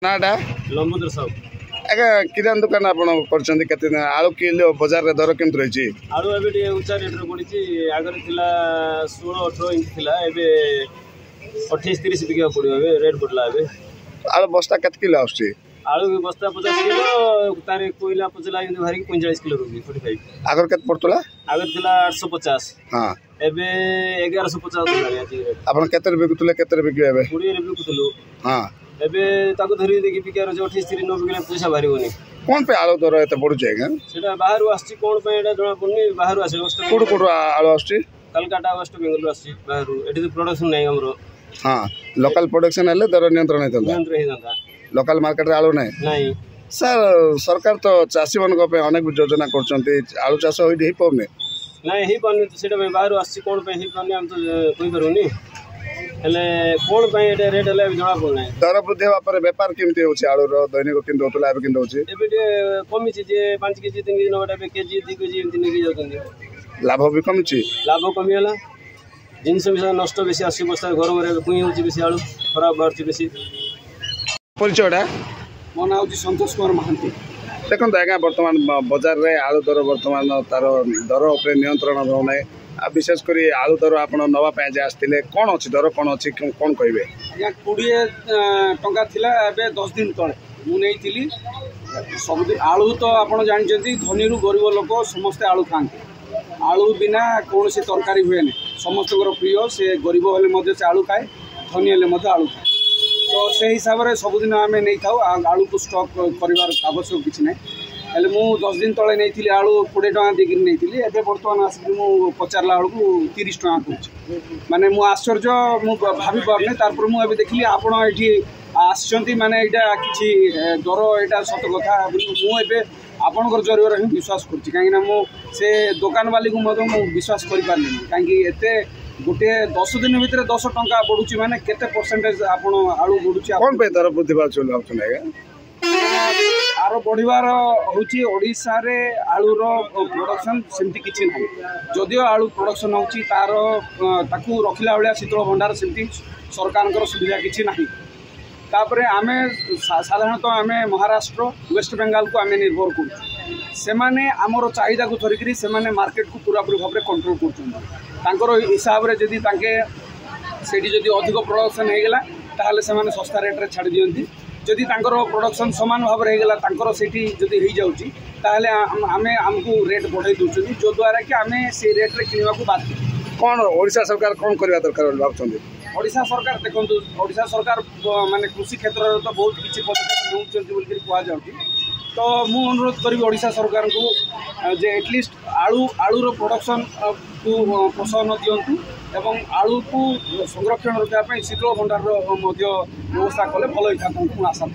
नाटा लंबोदर साहू आगे किराना दुकान आपते आलू किलो बजार रे दर केमती रही आलू ए उच्चा रेट पड़ी आगे 16-18 इंच थी ए 28-30 बिका पड़ो रेट बढ़ला आलू बस्ता केत किलो आसुची आलू बस्ता 50 किलो तार कोईला पचला भारी 45 किलो रुपये 45 आगर केत पड़तला आगे थिला 850 हां एबे 1150 आपण केतर बिकुतले केतर बिकु एबे 20 रे बिकुतलु हां एबे ताको धरि देखि बिकार 28-30 न बिकले पैसा भारी होनी कोन पे आलू दर एते पड़ु छै सेटा बाहर आछि कोन पे एटा जणा पड़नी बाहर आछि कोड कोड आलू आछि कलकत्ता वेस्ट बेंगल आछि बाहर एठी प्रोडक्शन नै हमरो हां लोकल प्रोडक्शन हले दर नियंत्रण हे जाता लोकल मार्केट रे आलू नै सर सरकार तो चासी मन को पे अनेक योजना करचंती आलू चाष होई ही पवने नहीं ही पानी तो सेटा बाहर आछि कोन पे ही पानी हम तो कोई करूनी हेले कोन पे एटा रेट हले जणा पड़ना दर वृद्धि हेबा पर व्यापार केमती होछि आलू रो दैनिक किंतु होतला एबे किंतु होछि एबे कमी छी जे 5 केजी 3 केजी नोटा पे केजी 2 केजी एमती नेकी जाउतंदी लाभ भी कम छी लाभ कमी हला जिनस भी नष्ट बेसी 80 बस्ता घर में कुई होछि बेसी आलू खराब बाहर बेसी परिचयटा मो नाम होछि संतोष कुमार महांती देखो आज्ञा बर्तमान बजार रे आलू दर बर्तमान तार दर उपर नियंत्रण होना विशेष कर आलू दर आप नवा जे आसते कौन अच्छी दर कौन अच्छी कौन कहे आज्ञा 20 टंका थिला एबे 10 दिन तले मुझे सब दिन आलू तो आप जानते धनी रु गरीब लोक समस्ते आलू खाते आलू बिना कौन सी तरकारी हुए नहीं समस्त प्रिय से गरीब हेले से आलू खाए धनी हेले आलू खाए तो से हिसाब से सबुदिन आम नहीं था आलू को स्टॉक कर आवश्यक किसी ना हेल्ले मु 10 दिन तले नहीं आलू 20 टका देकर नहीं एवं बर्तमान आसिक पचारा बेलू 30 टका कौच माने मु आश्चर्य मु भावी पारे तार मुझे देखिली आपण ये आसचंती माने यहाँ किसी दर यहाँ सत कथा मुझे आपणकर जरिए ही विश्वास करुँच कहीं से दुकान वाली को विश्वास कर पारे कहीं एते गोटे 10 दिन भितर 10 टंका बढ़ुची माने केते परसेंटेज आपण आलू बढ़ुची कोन पे दर वृद्धि बाचल आउछन आरो बढ़िवार होची ओडिसा रे आलू रो प्रोडक्शन सेमती किछि नै जदियो आलू प्रोडक्शन होची तार ताकू रखिला बेले शीतल भंडार सेमती सरकारकर सुविधा किछि नै तापरे आमे साधारणतः आमे महाराष्ट्र वेस्ट बेंगल को आमे निर्भर करू से माने आमर चाहिदा को धरिकरी से माने मार्केट को पूरा पूरी भाव में कंट्रोल कर हिसाब से जदि सेठी जदि अधिक प्रोडक्शन होगला ताहले से माने सस्ता रेट रे छाड़ दियंती जदि प्रोडक्शन समान भाव में होगला सेठी जदि हो जाउची ताहले आमे हमको रेट बढ़ाई दउछथि जो द्वारा कि आमे से रेट रे किनिबा को बाध्य कोन ओडिशा सरकार कोन करबा दरकार भाबछथि ओडिशा सरकार देखंतु ओडिशा सरकार माने कृषि क्षेत्र रे तो बहुत किछि पदक्षेप नउछथि बोल कहि कुआ जाउची तो मु अनुरोध करी ओडिशा सरकार को जे एटलिस्ट आलू रो प्रोडक्शन को प्रोत्साहन दियंतु एवं आलू को संरक्षण रखा शीतल भंडार व्यवस्था कले भल होता आशा